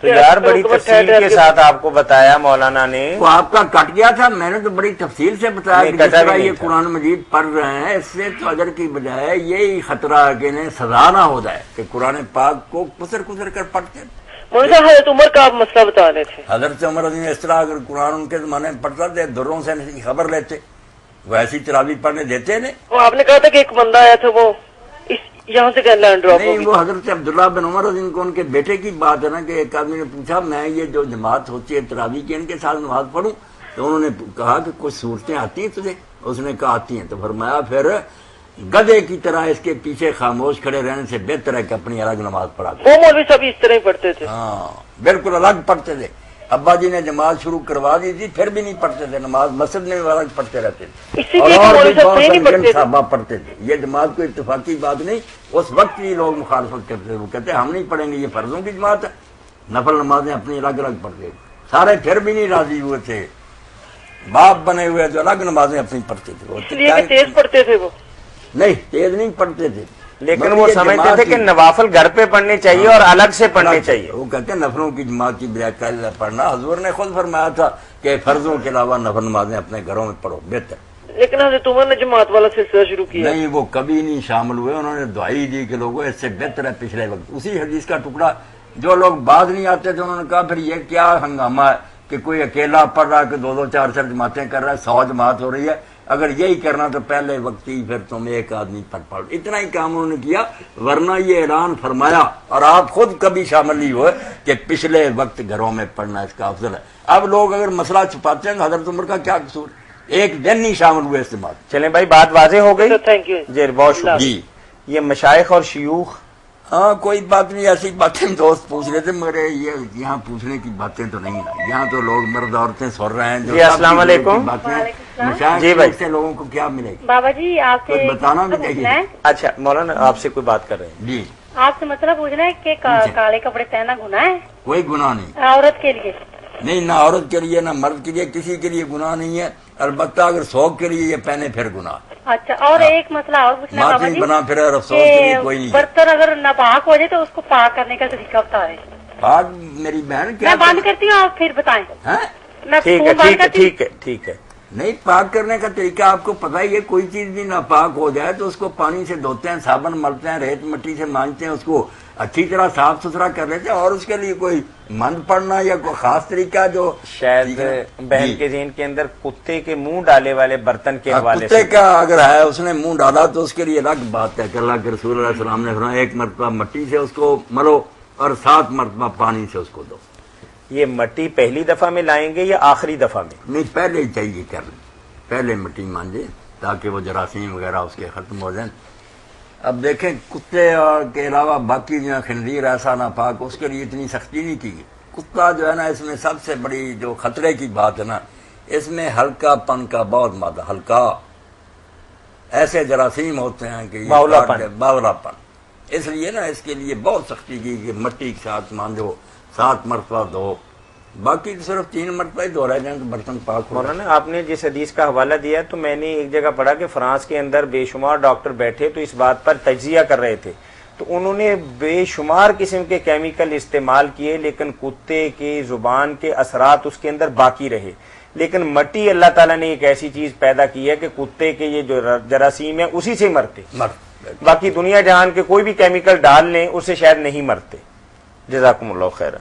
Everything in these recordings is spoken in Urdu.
تو یار بڑی تفصیل کے ساتھ آپ کو بتایا مولانا نے. وہ آپ کا کٹ گیا تھا, میں نے تو بڑی تفصیل سے بتایا کہ جس طرح یہ قرآن مجید پڑھ رہے ہیں, اس سے تو اجر کی بجائے یہی خطرہ ہے کہ انہیں سزا نہ ہو جائے کہ قرآن پاک کو کسر کر پڑھتے. حضرت عمر کا آپ مسئلہ بتا رہے تھے. حضرت عمر رضی اس طرح اگر قرآن ان کے زمانے میں پڑھتا تھے, دروں سے خبر لیتے, وہ ایسی تراویح پڑھنے دیتے نہیں. وہ آپ نے کہا تھا کہ ایک بندہ آیا تھا, وہ یہاں سے لینڈ ڈراپ نہیں, وہ حضرت عبداللہ بن عمر رضی کو ان کے بیٹے کی بات ہے نا, کہ ایک آدمی نے پوچھا میں یہ جو جماعت ہوتی ہے تراویح کی, ان کے ساتھ نماز پڑھوں؟ تو انہوں نے کہا کہ کچھ صورتیں آتی ہیں تجھے؟ اس نے کہا آتی ہیں. تو فرمایا پھر گدھے کی طرح اس کے پیچھے خاموش کھڑے رہنے سے بہتر ہے کہ اپنی الگ نماز پڑھا. وہ مولوی صاحب اس طرح ہی پڑھتے تھے. ہاں بالکل الگ پڑھتے تھے. ابا جی نے جماعت شروع کروا دی تھی, پھر بھی نہیں پڑھتے تھے نماز, مسجد میں بھی الگ پڑھتے رہتے تھے, اور صحابہ پڑھتے تھے. یہ جماعت کوئی اتفاقی بات نہیں, اس وقت بھی لوگ مخالفت کرتے تھے. وہ کہتے ہم نہیں پڑھیں گے, یہ فرضوں کی جماعت ہے, نفل نمازیں اپنی الگ الگ پڑھتے تھے. سارے پھر بھی نہیں راضی ہوئے تھے, باپ بنے ہوئے جو الگ نمازیں اپنی پڑھتے تھے. تیز پڑھتے تھے وہ؟ نہیں, تیز نہیں پڑھتے تھے, لیکن وہ سمجھتے تھے کہ نوافل گھر پہ پڑھنے چاہیے اور الگ سے پڑھنے چاہیے. وہ کہتے ہیں نفلوں کی جماعت کی بجائے پڑھنا. حضور نے خود فرمایا تھا کہ فرضوں کے علاوہ نفل نمازیں اپنے گھروں میں پڑھو بہتر. لیکن حضرت عمر نے جماعت والا سلسلہ شروع کیا نہیں, وہ کبھی نہیں شامل ہوئے. انہوں نے دعائی دی کہ لوگوں اس سے بہتر ہے پچھلے وقت. اسی حدیث کا ٹکڑا جو لوگ بعد نہیں آتے تھے, انہوں نے کہا پھر یہ کیا ہنگامہ ہے کہ کوئی اکیلا پڑھ رہا ہے, کہ 2 4 جماعتیں کر رہا ہے, 100 جماعت ہو رہی ہے. اگر یہی کرنا تو پہلے وقت ہی پھر تم ایک آدمی پڑھ. اتنا ہی کام انہوں نے کیا, ورنہ یہ اعلان فرمایا اور آپ خود کبھی شامل نہیں ہوئے کہ پچھلے وقت گھروں میں پڑھنا اس کا افضل ہے. اب لوگ اگر مسئلہ چھپاتے ہیں تو حضرت عمر کا کیا قصور, ایک دن نہیں شامل ہوئے اس بات. چلیں بھائی بات واضح ہو گئی. تھینک یو جی, بہت شکریہ. جی یہ مشائخ اور شیوخ, ہاں کوئی بات نہیں, ایسی باتیں دوست پوچھ رہے تھے, مگر یہ یہاں پوچھنے کی باتیں تو نہیں ہیں. یہاں تو لوگ مرد عورتیں سن رہے ہیں. جی السلام علیکم. جی بھائی سے لوگوں کو کیا ملے گی؟ بابا جی آپ سے بتانا بھی چاہیے. اچھا مولانا آپ سے کوئی بات کر رہے ہیں. جی آپ سے مسئلہ پوچھنا ہے کہ کالے کپڑے پہننا گناہ ہے؟ کوئی گناہ نہیں عورت کے لیے نہیں, نہ عورت کے لیے نہ مرد کے لیے, کسی کے لیے گناہ نہیں ہے. البتہ اگر شوق کے لیے یہ پہنے پھر گناہ. اچھا, اور ایک مسئلہ اور پوچھنا ہے بابا جی, بنا پھر افسوس کے لیے کوئی نہیں. برتن اگر ناپاک ہو جائے تو اس کو پاک کرنے کا طریقہ بتا رہے. پاک میری بہن کیا, میں بند کرتی ہوں, آپ پھر بتائیں. ٹھیک ہے ٹھیک ہے ٹھیک ہے ٹھیک ہے. نہیں, پاک کرنے کا طریقہ آپ کو پتہ ہی ہے. کوئی چیز بھی ناپاک ہو جائے تو اس کو پانی سے دھوتے ہیں, صابن ملتے ہیں, ریت مٹی سے مانجتے ہیں, اس کو اچھی طرح صاف ستھرا کر لیتے ہیں. اور اس کے لیے کوئی مند پڑنا یا کوئی خاص طریقہ جو شاید بہن کے ذہن کے اندر کتے کے منہ ڈالے والے برتن کے حوالے سے, کتے کا اگر ہے اس نے منہ ڈالا تو اس کے لیے الگ بات ہے کہ اللہ کے رسول علیہ السلام نے فرمایا 1 مرتبہ مٹی سے اس کو ملو اور 7 مرتبہ پانی سے اس کو دو. یہ مٹی پہلی دفعہ میں لائیں گے یا آخری دفعہ میں؟ نہیں, پہلے ہی چاہیے کر لیں, پہلے مٹی مانجے تاکہ وہ جراثیم وغیرہ اس کے ختم ہو جائیں. اب دیکھیں کتے اور کے علاوہ باقی جو خنزیر ایسا ناپاک, اس کے لیے اتنی سختی نہیں کی. کتا جو ہے نا, اس میں سب سے بڑی جو خطرے کی بات ہے نا, اس میں ہلکا پن کا بہت مادہ, ہلکا ایسے جراثیم ہوتے ہیں کہ باولا پن. اس لیے نا اس کے لیے بہت سختی کی کہ مٹی کے ساتھ مانجو, 7 مرتبہ دھو, باقی صرف 3 مرتبہ ہی دھو رہ جائیں تو برتن پاک ہو. مولانا آپ نے جس حدیث کا حوالہ دیا تو میں نے ایک جگہ پڑھا کہ فرانس کے اندر بے شمار ڈاکٹر بیٹھے تو اس بات پر تجزیہ کر رہے تھے, تو انہوں نے بے شمار قسم کے کیمیکل استعمال کیے, لیکن کتے کی زبان کے اثرات اس کے اندر باقی رہے. لیکن مٹی اللہ تعالیٰ نے ایک ایسی چیز پیدا کی ہے کہ کتے کے یہ جو جراثیم ہیں اسی سے مرتے, باقی دنیا جہان کے کوئی بھی کیمیکل ڈال لیں اس سے شاید نہیں مرتے. جزاکم اللہ خیر.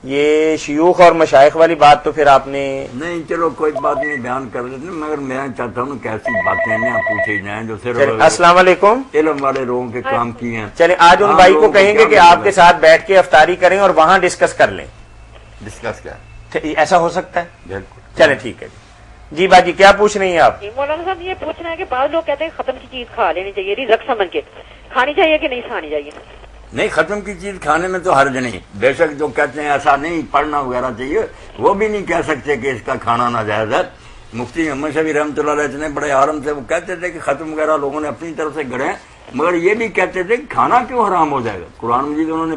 یہ شیوخ اور مشائخ والی بات تو پھر آپ نے نہیں, چلو کوئی بات نہیں بیان کر لیتے, مگر میں چاہتا ہوں کہ ایسی باتیں نہ پوچھی جائیں جو صرف السلام علیکم علم والے لوگوں کے کام کی ہیں. چلیں آج ان بھائی کو کہیں گے کہ آپ کے ساتھ بیٹھ کے افطاری کریں اور وہاں ڈسکس کر لیں. ڈسکس کیا ایسا ہو سکتا ہے؟ بالکل. چلیں ٹھیک ہے. جی باجی کیا پوچھ رہی ہیں آپ؟ مولانا صاحب یہ پوچھنا ہے کہ بعض لوگ کہتے ہیں ختم کی چیز کھا لینی چاہیے, رزق سمجھ کے کھانی چاہیے کہ نہیں کھانی چاہیے؟ نہیں, ختم کی چیز کھانے میں تو حرج نہیں. بے شک جو کہتے ہیں ایسا نہیں پڑھنا وغیرہ چاہیے, وہ بھی نہیں کہہ سکتے کہ اس کا کھانا ناجائز ہے. مفتی محمد شفیع رحمۃ اللہ علیہ اتنے بڑے عالم تھے, وہ کہتے تھے کہ ختم وغیرہ لوگوں نے اپنی طرف سے گڑھے, مگر یہ بھی کہتے تھے کہ کھانا کیوں حرام ہو جائے گا. قرآن مجید انہوں نے